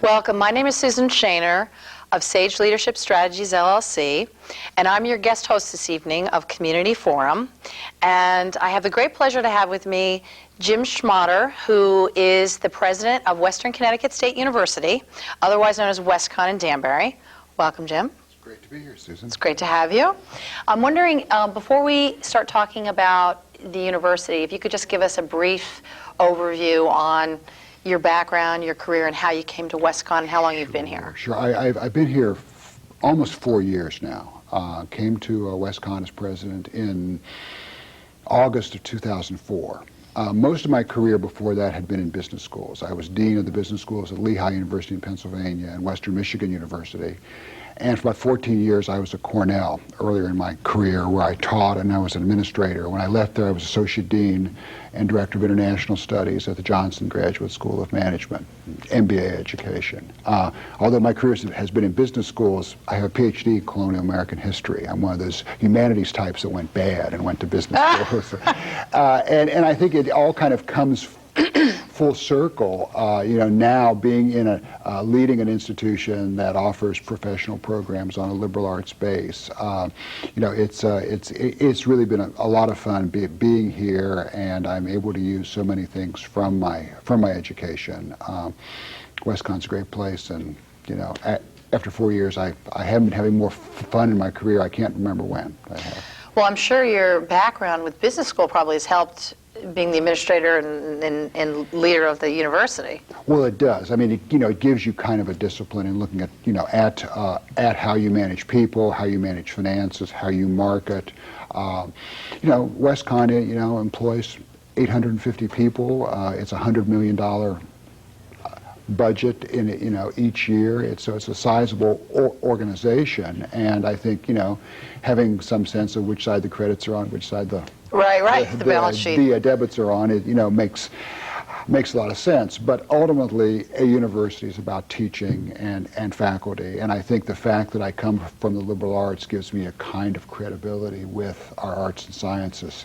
Welcome. My name is Susan Shaner of Sage Leadership Strategies, LLC, and I'm your guest host this evening of Community Forum. And I have the great pleasure to have with me Jim Schmotter, who is the president of Western Connecticut State University, otherwise known as WestConn in Danbury. Welcome, Jim. It's great to be here, Susan. It's great to have you. I'm wondering, before we start talking about the university, if you could just give us a brief overview on your background, your career, and how you came to WestConn and how long you've been here. Sure. I've been here almost 4 years now. Came to WestConn as president in August of 2004. Most of my career before that had been in business schools. I was dean of the business schools at Lehigh University in Pennsylvania and Western Michigan University. And for about 14 years, I was at Cornell earlier in my career, where I taught and I was an administrator. When I left there, I was associate dean and director of international studies at the Johnson Graduate School of Management, MBA education. Although my career has been in business schools, I have a PhD in colonial American history. I'm one of those humanities types that went bad and went to business schools. And I think it all kind of comes full circle, now being in leading an institution that offers professional programs on a liberal arts base. It's really been a lot of fun being here, and I'm able to use so many things from my education. WestConn's a great place, and after 4 years, I haven't been having more fun in my career. I can't remember when I have. Well, I'm sure your background with business school probably has helped being the administrator and leader of the university. Well, it does. I mean, it gives you kind of a discipline in looking at, at how you manage people, how you manage finances, how you market. WestConn, employs 850 people. It's a $100 million budget in each year. So it's a sizable organization, and I think having some sense of which side the credits are on, which side the balance sheet, the debits are on, it makes a lot of sense. But ultimately, a university is about teaching and faculty, and I think the fact that I come from the liberal arts gives me a kind of credibility with our arts and sciences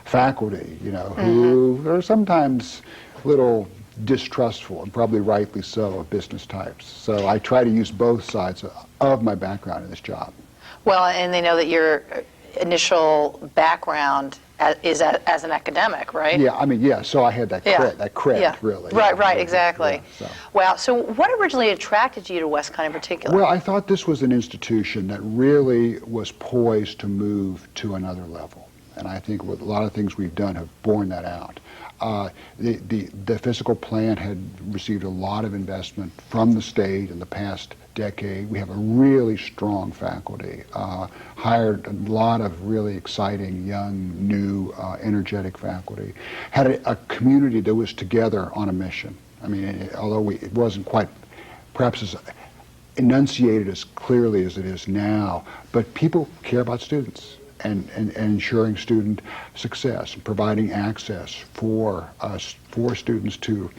faculty, who are sometimes little distrustful, and probably rightly so, of business types. So I try to use both sides of my background in this job. Well, and they know that your initial background is as an academic, right? Yeah, so I had that credit, really. Right, exactly. Yeah, so. Wow, so what originally attracted you to WestConn in particular? Well, I thought this was an institution that really was poised to move to another level. And I think with a lot of things we've done have borne that out. The physical plant had received a lot of investment from the state in the past decade. We have a really strong faculty, hired a lot of really exciting, young, new, energetic faculty, had a community that was together on a mission. I mean, although it wasn't quite perhaps as enunciated as clearly as it is now, but people care about students. And ensuring student success, and providing access for students to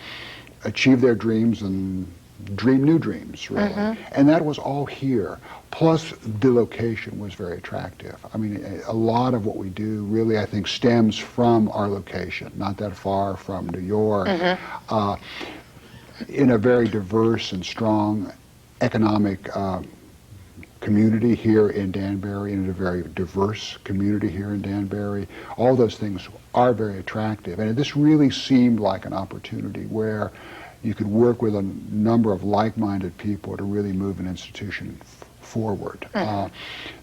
achieve their dreams and dream new dreams, really. And that was all here. Plus, the location was very attractive. I mean, a lot of what we do really, I think, stems from our location, not that far from New York, in a very diverse and strong economic community here in Danbury, and in a very diverse community here in Danbury. All those things are very attractive, and this really seemed like an opportunity where you could work with a number of like-minded people to really move an institution forward.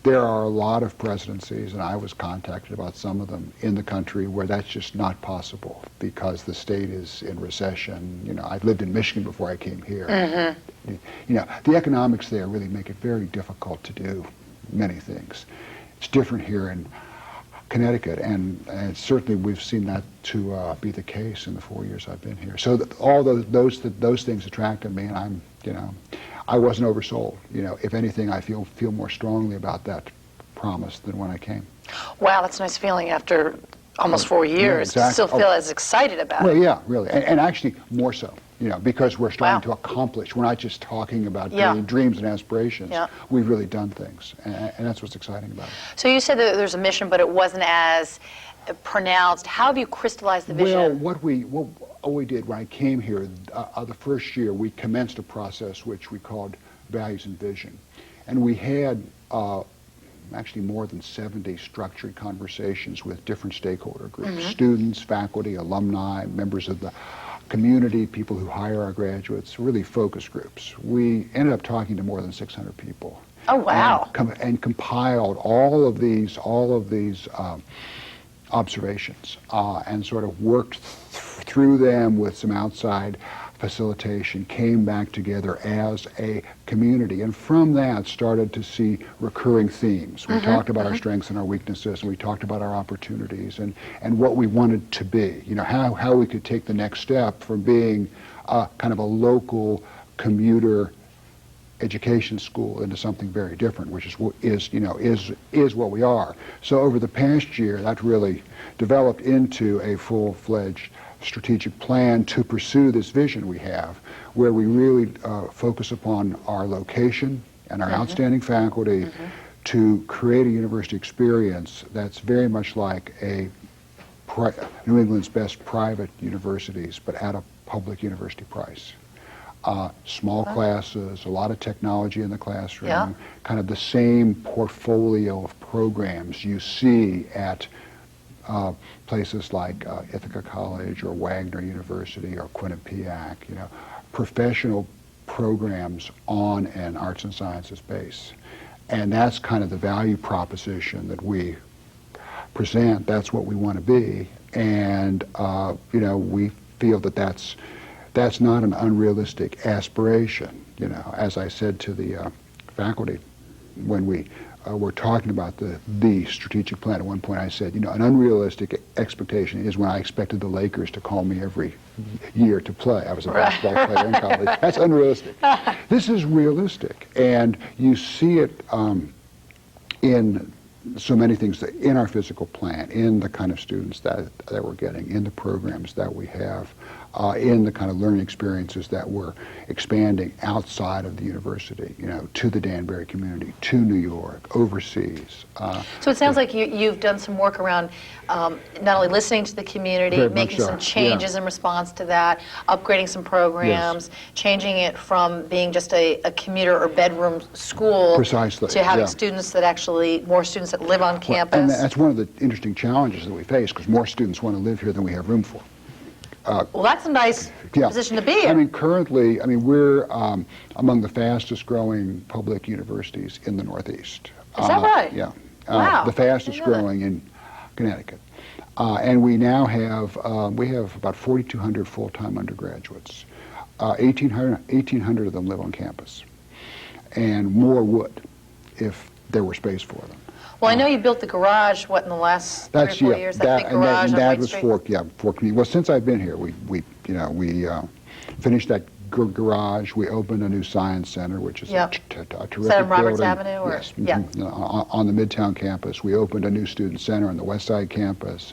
There are a lot of presidencies, and I was contacted about some of them in the country, where that's just not possible because the state is in recession. I lived in Michigan before I came here. The economics there really make it very difficult to do many things. It's different here in Connecticut, and certainly we've seen that to be the case in the 4 years I've been here. So all those things attracted me, and I wasn't oversold. If anything, I feel more strongly about that promise than when I came. Wow, that's a nice feeling after almost 4 years. Yeah, exactly. To still feel as excited about it. Well, yeah, really, and actually more so. Because we're starting to accomplish. We're not just talking about dreams and aspirations. We've really done things, and that's what's exciting about it. So you said that there's a mission, but it wasn't as pronounced. How have you crystallized the vision? Well, we did when I came here, the first year, we commenced a process which we called Values and Vision. And we had actually more than 70 structured conversations with different stakeholder groups, students, faculty, alumni, members of the community, people who hire our graduates, really focus groups. We ended up talking to more than 600 people. Oh, wow. And compiled all of these observations and sort of worked through them with some outside facilitation, came back together as a community, and from that started to see recurring themes. We talked about our strengths and our weaknesses, and we talked about our opportunities and what we wanted to be, how we could take the next step from being kind of a local commuter education school into something very different, which is what we are. So over the past year, that really developed into a full-fledged strategic plan to pursue this vision we have, where we really focus upon our location and our outstanding faculty to create a university experience that's very much like New England's best private universities, but at a public university price. Small classes, a lot of technology in the classroom, kind of the same portfolio of programs you see at places like Ithaca College or Wagner University or Quinnipiac, professional programs on an arts and sciences base. And that's kind of the value proposition that we present. That's what we want to be. And, we feel that that's not an unrealistic aspiration. As I said to the faculty when we were talking about the strategic plan, at one point I said, an unrealistic expectation is when I expected the Lakers to call me every year to play. I was a basketball player in college. That's unrealistic. This is realistic, and you see it in so many things, in our physical plan, in the kind of students that we're getting, in the programs that we have, in the kind of learning experiences that we're expanding outside of the university, to the Danbury community, to New York, overseas. So it sounds like you've done some work around not only listening to the community, making some changes in response to that, upgrading some programs, changing it from being just a commuter or bedroom school to having students that actually, more students that live on campus. And that's one of the interesting challenges that we face, because more students want to live here than we have room for. Well, that's a nice position to be in. Currently, we're among the fastest growing public universities in the Northeast. Is that right? Yeah. Wow. The fastest growing in Connecticut. And we now have, about 4,200 full-time undergraduates. 1,800 of them live on campus. And more would if there were space for them. Well, I know you built the garage, in the last 3 or 4 years, that big garage on White Street? For community. Well, since I've been here, we finished that garage. We opened a new science center, which is a terrific building. Is that on Roberts Avenue? Or? Yes. On the Midtown campus. We opened a new student center on the West Side campus.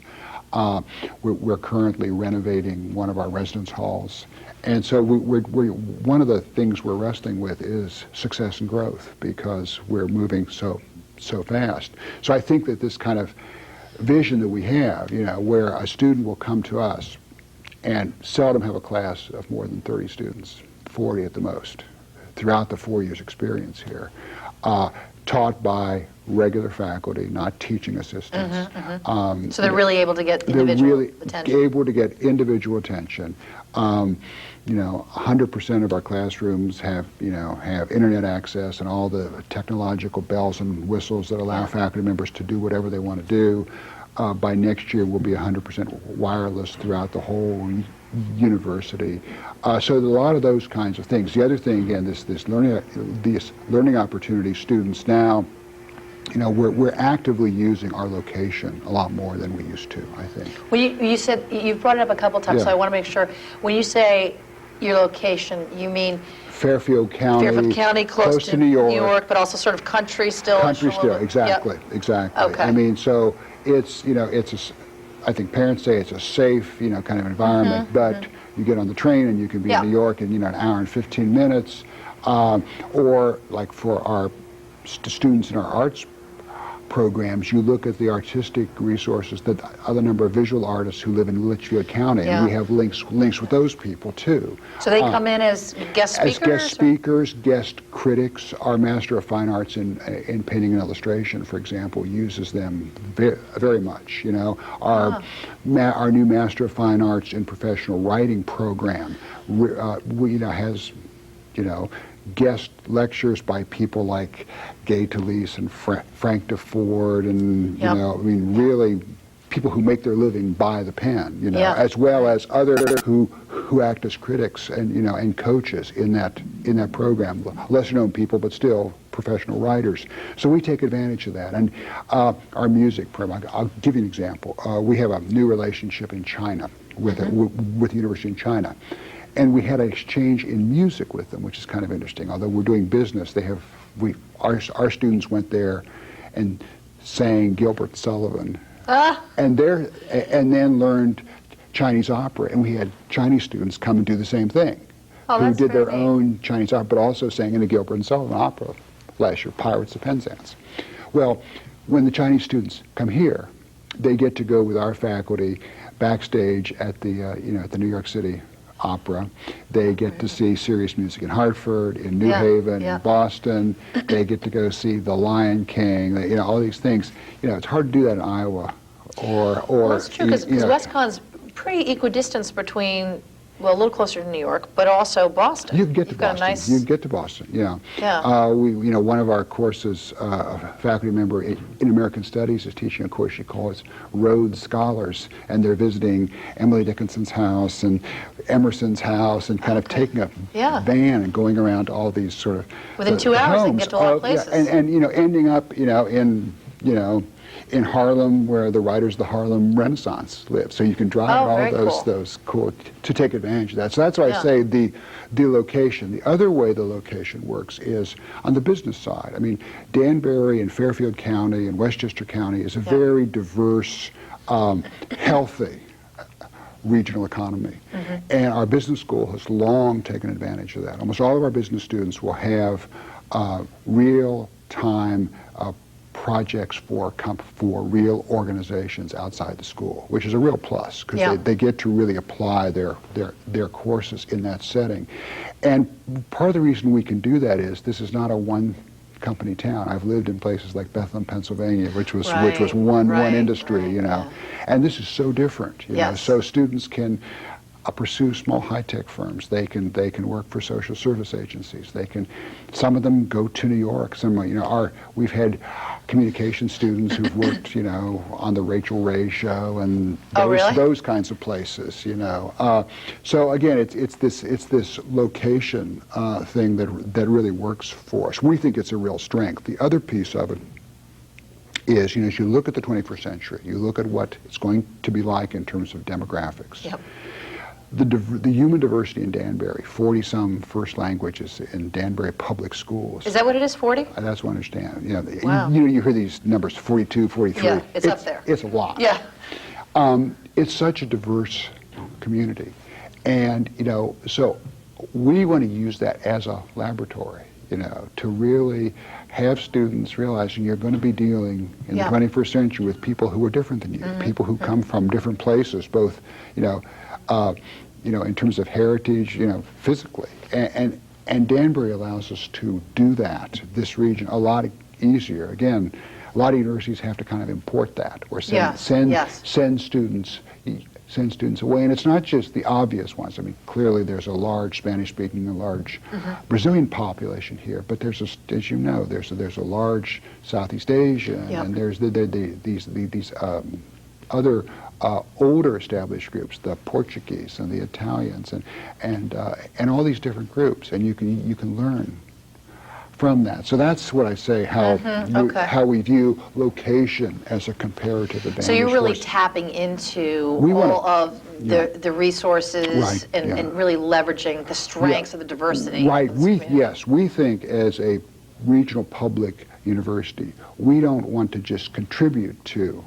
We're currently renovating one of our residence halls. And so one of the things we're wrestling with is success and growth, because we're moving so fast. So I think that this kind of vision that we have, where a student will come to us and seldom have a class of more than 30 students, 40 at the most, throughout the 4 years experience here, taught by regular faculty, not teaching assistants. So they're really able to get individual attention. They're able to get individual attention. 100% of our classrooms have internet access and all the technological bells and whistles that allow faculty members to do whatever they want to do. By next year, we'll be 100% wireless throughout the whole university. So a lot of those kinds of things. The other thing, again, these learning opportunity students now, we're actively using our location a lot more than we used to, I think. Well, you said, you've brought it up a couple times, so I want to make sure. When you say your location, you mean Fairfield County, close to New York, but also sort of country still. Country still, exactly. Okay. So it's, I think parents say it's a safe, kind of environment, but you get on the train and you can be in New York in, an hour and 15 minutes, or like for our students in our arts programs, you look at the artistic resources, that other number of visual artists who live in Litchfield County, and we have links with those people too. So they come in as guest speakers? As guest speakers, guest critics. Our Master of Fine Arts in Painting and Illustration, for example, uses them very much. You know, our new Master of Fine Arts in Professional Writing program, has, guest lectures by people like Gay Talese and Frank DeFord, and really people who make their living by the pen, as well as others who act as critics and and coaches in that program. Lesser known people, but still professional writers. So we take advantage of that. And our music program, I'll give you an example. We have a new relationship in China with the University in China. And we had an exchange in music with them, which is kind of interesting. Although we're doing business, our students went there and sang Gilbert Sullivan, and then learned Chinese opera. And we had Chinese students come and do the same thing, who did their own Chinese opera, but also sang in the Gilbert and Sullivan opera last year, Pirates of Penzance. Well, when the Chinese students come here, they get to go with our faculty backstage at the at the New York City Opera. They get to see serious music in Hartford, in New Haven, in Boston. They get to go see The Lion King. All these things. It's hard to do that in Iowa, or. Well, that's true, because WestConn's pretty equidistant between. Well, a little closer to New York, but also Boston. You can get to You've got Boston. a nice... You can get to Boston. Yeah. Yeah. One of our courses, a faculty member in American Studies is teaching a course she calls Rhodes Scholars, and they're visiting Emily Dickinson's house and Emerson's house, and kind of taking a van and going around to all these sort of within 2 hours, they can get to a lot of places. And ending up in Harlem, where the writers of the Harlem Renaissance live. So you can drive all those cool to take advantage of that. So that's why I say the location. The other way the location works is on the business side. I mean, Danbury and Fairfield County and Westchester County is a very diverse, healthy regional economy. And our business school has long taken advantage of that. Almost all of our business students will have real-time projects for real organizations outside the school, which is a real plus, because they get to really apply their courses in that setting. And part of the reason we can do that is this is not a one company town. I've lived in places like Bethlehem, Pennsylvania, which was one industry, and this is so different. So students can pursue small high-tech firms. They can work for social service agencies. Some of them go to New York. We've had communication students who've worked, on the Rachel Ray show and those kinds of places. So again, it's this location thing that really works for us. We think it's a real strength. The other piece of it is, as you look at the 21st century, you look at what it's going to be like in terms of demographics. Yep. The human diversity in Danbury, 40-some first languages in Danbury public schools. Is that what it is, 40? That's what I understand. Wow. You hear these numbers, 42, 43. Yeah, it's up there. It's a lot. Yeah. It's such a diverse community. And, so we want to use that as a laboratory, to really have students realizing you're going to be dealing in the 21st century with people who are different than you, people who come from different places, both, in terms of heritage, physically. And Danbury allows us to do that, this region, a lot easier. Again, a lot of universities have to kind of import that or send students away. And it's not just the obvious ones. I mean, clearly there's a large Spanish-speaking, a large Brazilian population here, but there's as you know, there's a large Southeast Asian, and there's these other older established groups, the Portuguese and the Italians, and all these different groups, and you can learn from that. So that's what I say, how we view location as a comparative advantage. So you're really tapping into all of the resources and really leveraging the strengths of the diversity. Right. We think as a regional public university, we don't want to just contribute to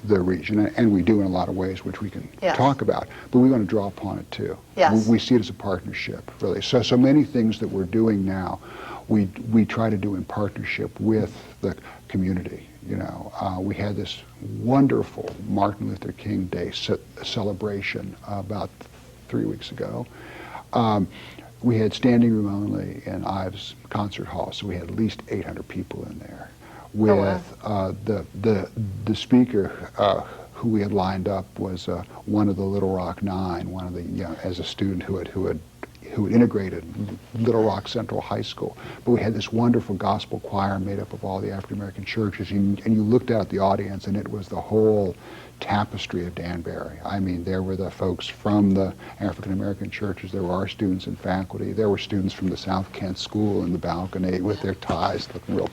the region, and we do in a lot of ways, which we can talk about, but we want to draw upon it too. Yes. We see it as a partnership, really. So many things that we're doing now, we try to do in partnership with the community. We had this wonderful Martin Luther King Day celebration about 3 weeks ago. We had standing room only in Ives Concert Hall, so we had at least 800 people in there. With the speaker who we had lined up was one of the Little Rock Nine, one of the as a student who had integrated Little Rock Central High School. But we had this wonderful gospel choir made up of all the African American churches, and you looked out at the audience, and it was the whole tapestry of Danbury. I mean, there were the folks from the African American churches, there were our students and faculty, there were students from the South Kent School in the balcony with their ties looking real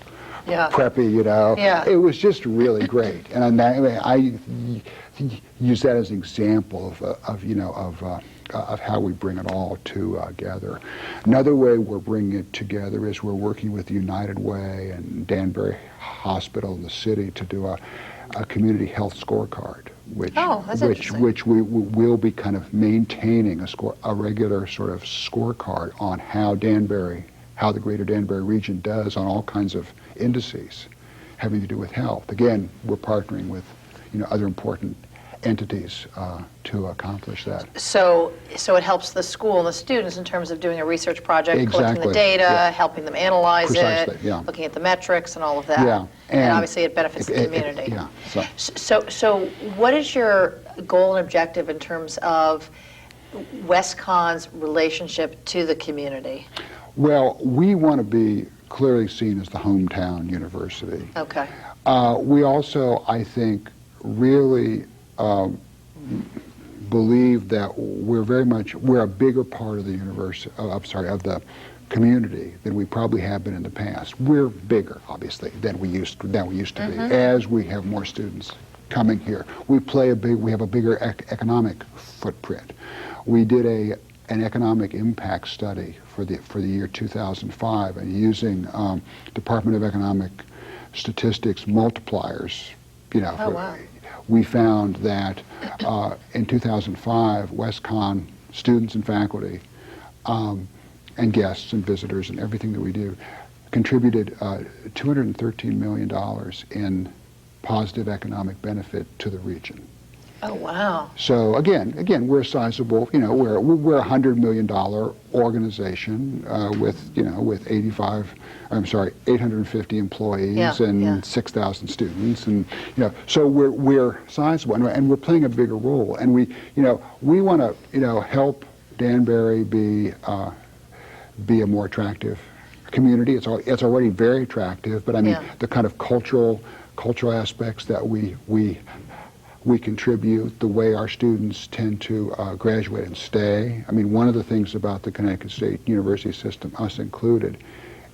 preppy, Yeah. It was just really great. And I use that as an example of how we bring it all together. Another way we're bringing it together is we're working with the United Way and Danbury Hospital in the city to do a community health scorecard, which we will be kind of maintaining a regular sort of scorecard on how the greater Danbury region does on all kinds of indices having to do with health. Again, we're partnering with other important entities to accomplish that. So it helps the school and the students in terms of doing a research project, Exactly. collecting the data, helping them analyze Precisely, it, looking at the metrics and all of that. Yeah. And obviously it benefits the community. So what is your goal and objective in terms of WestConn's relationship to the community? Well, we want to be clearly seen as the hometown university. Okay. We also, I think, really believe that we're a bigger part of the of the community than we probably have been in the past. We're bigger, obviously, than we used to be, as we have more students coming here. We have a bigger economic footprint. We did an economic impact study for the year 2005, and using Department of Economic Statistics multipliers, we found that in 2005, WestConn students and faculty and guests and visitors and everything that we do contributed $213 million in positive economic benefit to the region. Oh, wow. So again, we're a sizable, we're a $100 million organization with 850 employees and 6,000 students, and so we're sizable, and we're playing a bigger role, and we want to help Danbury be a more attractive community. It's already very attractive, but I mean the kind of cultural aspects that we contribute, the way our students tend to graduate and stay. I mean, one of the things about the Connecticut State University system, us included,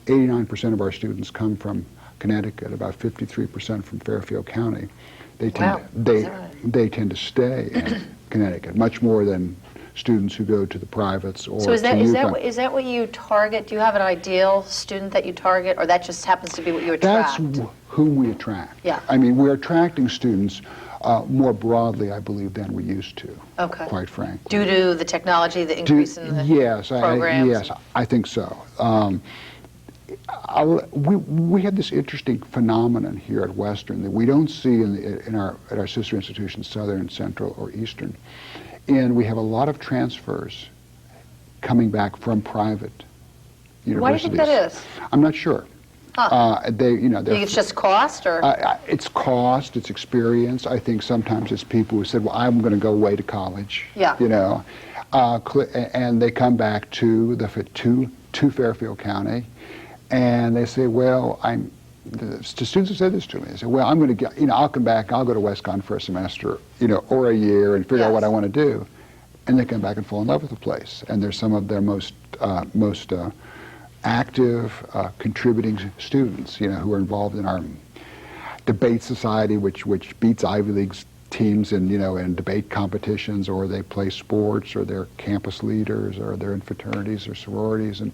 89% of our students come from Connecticut, about 53% from Fairfield County. They tend to stay in Connecticut, much more than students who go to the privates or So is that what you target? Do you have an ideal student that you target, or that just happens to be what you attract? That's whom we attract. Yeah. I mean, we're attracting students more broadly, I believe, than we used to, quite frankly. Due to the technology, the increase in the programs? Yes, I think so. We have this interesting phenomenon here at Western that we don't see at our sister institutions, Southern, Central, or Eastern. And we have a lot of transfers coming back from private universities. Why do you think that is? I'm not sure. Do you think it's just cost, or? It's cost, it's experience. I think sometimes it's people who said, well, I'm going to go away to college, and they come back to Fairfield County, and they say, well, the students have said this to me. They say, well, I'm going to I'll come back, I'll go to WestConn for a semester, or a year, and figure out what I want to do. And they come back and fall in love with the place. And they're some of their most active, contributing students, who are involved in our debate society, which beats Ivy League teams in debate competitions, or they play sports, or they're campus leaders, or they're in fraternities or sororities. And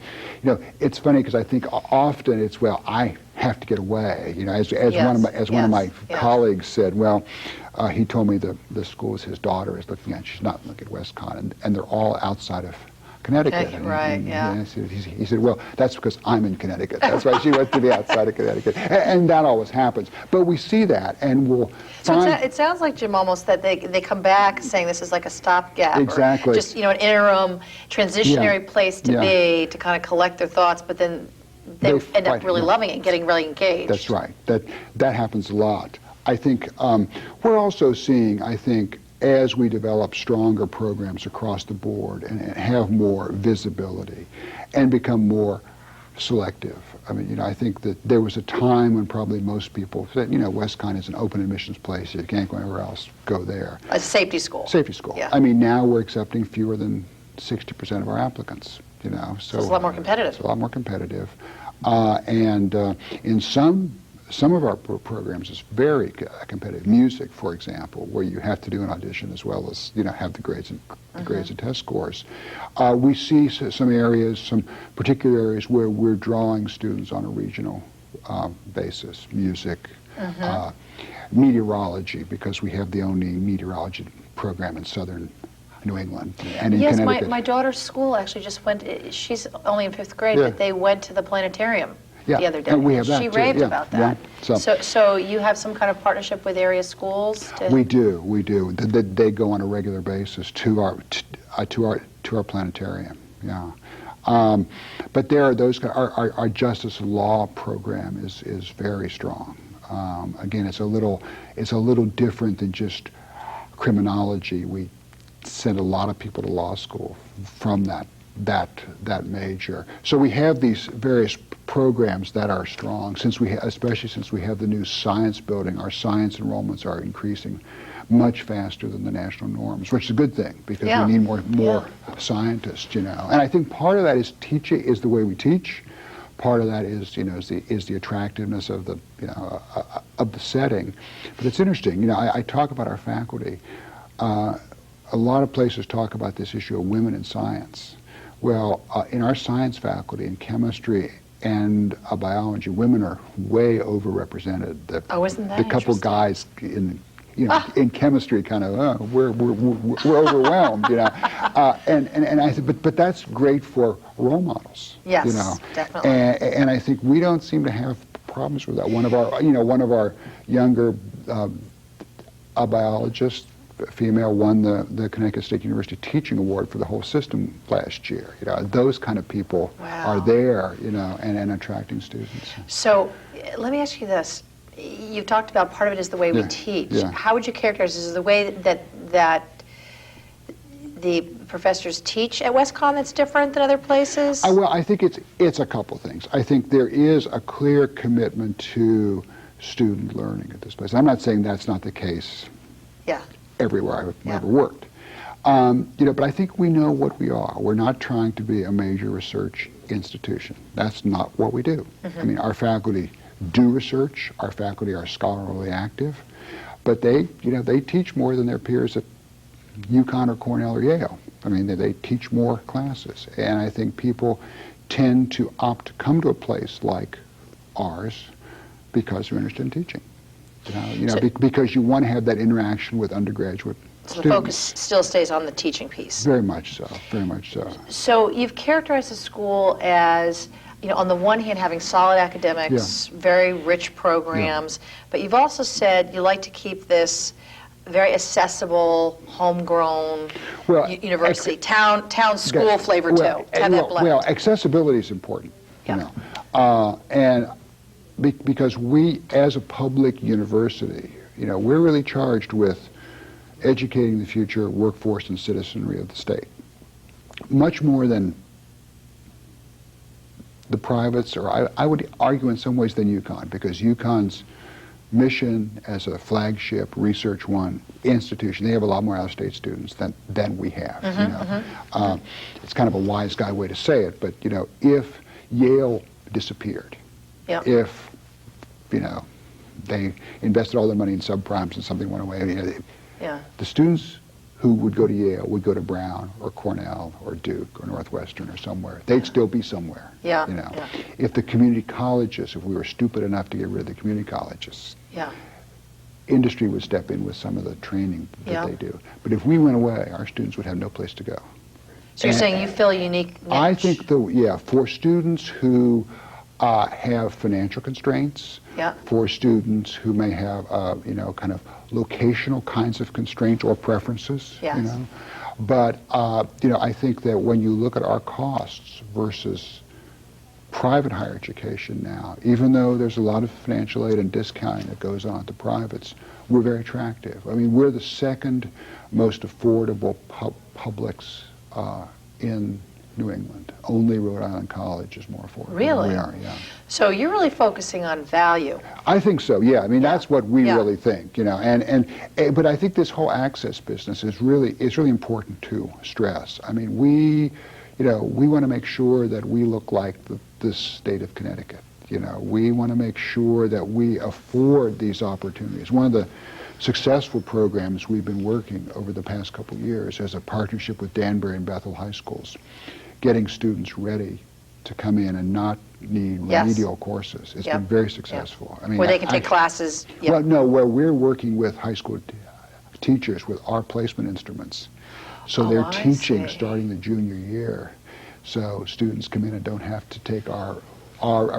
it's funny because I think often it's, well, I have to get away. As one of my colleagues said, well, he told me the schools his daughter is looking at, she's not looking at WestConn, and they're all outside of Connecticut. Okay, right, yeah. He said, well, that's because I'm in Connecticut. That's why she went to be outside of Connecticut. And that always happens. But we see that, and we'll So find... it sounds like, Jim, almost that they come back saying this is like a stopgap. Exactly. Or just, an interim, transitionary place to be, to kind of collect their thoughts, but then they end up really loving it and getting really engaged. That's right. That happens a lot. I think we're also seeing, as we develop stronger programs across the board and have more visibility and become more selective. I mean, I think that there was a time when probably most people said, WestConn is an open admissions place. You can't go anywhere else. Go there. A safety school. Safety school. Yeah. I mean, now we're accepting fewer than 60% of our applicants. So it's a lot more competitive. It's a lot more competitive, and in some of our programs is very competitive. Music, for example, where you have to do an audition as well as have the grades and test scores. We see some areas, some particular areas where we're drawing students on a regional basis. Music, meteorology, because we have the only meteorology program in southern New England and in Connecticut. Yes, my daughter's school actually just went. She's only in 5th grade, but they went to the planetarium. The other day. And we have that she too. raved about that. Yeah. So you have some kind of partnership with area schools? We do. They go on a regular basis to our planetarium. Yeah. But there are those. Our justice law program is very strong. Again, it's a little different than just criminology. We send a lot of people to law school from that major. So we have these various programs that are strong. Especially since we have the new science building, our science enrollments are increasing much faster than the national norms, which is a good thing because we need more scientists. And I think part of that is the way we teach. Part of that is the attractiveness of the of the setting. But it's interesting. I talk about our faculty. A lot of places talk about this issue of women in science. Well, in our science faculty, in chemistry and biology, women are way overrepresented. Isn't that the couple guys in chemistry kind of we're overwhelmed, and I said, but that's great for role models. Yes, definitely. And I think we don't seem to have problems with that. One of our younger biologists, female, won the Connecticut State University Teaching Award for the whole system last year. Those kind of people are there, and attracting students. So let me ask you this. You've talked about part of it is the way we teach. Yeah. How would you characterize this? Is the way that the professors teach at WestConn that's different than other places? Well, I think it's a couple things. I think there is a clear commitment to student learning at this place. I'm not saying that's not the case everywhere I've ever worked. But I think we know what we are. We're not trying to be a major research institution. That's not what we do. I mean, our faculty do research. Our faculty are scholarly active, but they teach more than their peers at UConn or Cornell or Yale. I mean, they teach more classes, and I think people tend to opt to come to a place like ours because they're interested in teaching. Because you want to have that interaction with undergraduate students. So the focus still stays on the teaching piece. Very much so, very much so. So you've characterized the school as, on the one hand, having solid academics, very rich programs, but you've also said you like to keep this very accessible, homegrown university, town school flavor too. To have that blend. Well, accessibility is important, and because we, as a public university, we're really charged with educating the future workforce and citizenry of the state, much more than the privates, or I would argue in some ways than UConn, because UConn's mission as a flagship Research One institution, they have a lot more out-of-state students than we have. It's kind of a wise guy way to say it, but if Yale disappeared, if they invested all their money in subprimes and something went away, the students who would go to Yale would go to Brown or Cornell or Duke or Northwestern or somewhere. They'd still be somewhere. If the community colleges, if we were stupid enough to get rid of the community colleges, industry would step in with some of the training that they do. But if we went away, our students would have no place to go. So you're saying you feel a unique niche? I think, for students who have financial constraints, Yeah. for students who may have, kind of locational kinds of constraints or preferences, Yes. But, I think that when you look at our costs versus private higher education now, even though there's a lot of financial aid and discounting that goes on at the privates, we're very attractive. I mean, we're the second most affordable publics in New England. Only Rhode Island College is more affordable. Really? We are, yeah. So you're really focusing on value. I think so, yeah. I mean, that's what we Yeah. really think, but I think this whole access business is really important to stress. I mean, we want to make sure that we look like the state of Connecticut. We want to make sure that we afford these opportunities. One of the successful programs we've been working over the past couple of years is a partnership with Danbury and Bethel high schools, getting students ready to come in and not need Yes. remedial courses. It's been very successful. I mean, Where they can take classes. Yeah. Well, no, where we're working with high school teachers with our placement instruments. So Oh, they're I teaching see. starting the junior year. So students come in and don't have to take our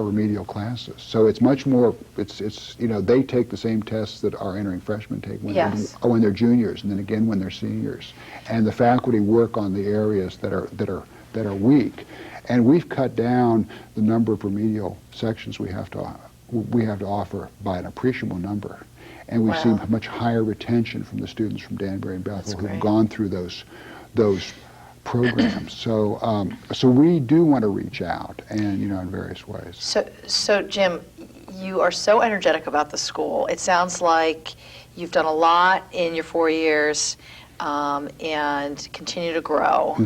remedial classes. So it's much more, they take the same tests that our entering freshmen take Yes. when they're juniors, and then again when they're seniors. And the faculty work on the areas that are weak. And we've cut down the number of remedial sections we have to offer by an appreciable number. And we've seen much higher retention from the students from Danbury and Bethel who've great. gone through those programs. So we do want to reach out and, in various ways. So Jim, you are so energetic about the school. It sounds like you've done a lot in your 4 years and continue to grow.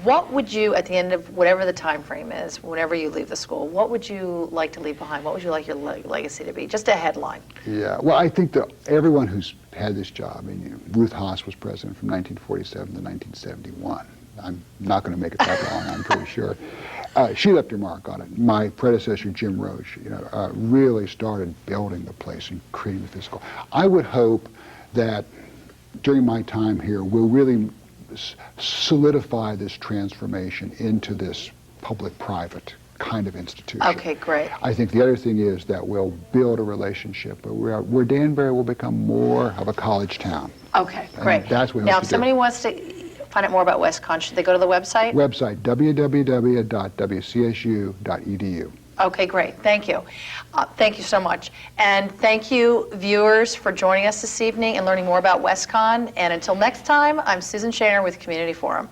What would you, at the end of whatever the time frame is, whenever you leave the school, what would you like to leave behind? What would you like your legacy to be? Just a headline. Yeah, well, I think that everyone who's had this job, I mean, Ruth Haas was president from 1947 to 1971. I'm not going to make it that long, I'm pretty sure. She left her mark on it. My predecessor, Jim Roche, really started building the place and creating the physical. I would hope that during my time here, we'll really solidify this transformation into this public-private kind of institution. Okay, great. I think the other thing is that we'll build a relationship where Danbury will become more of a college town. Okay, great. And that's what we now, hope if to do. somebody wants to find out more about WestConn, should they go to the website? Website, www.wcsu.edu. Okay, great. Thank you. Thank you so much. And thank you, viewers, for joining us this evening and learning more about WestConn. And until next time, I'm Susan Shaner with Community Forum.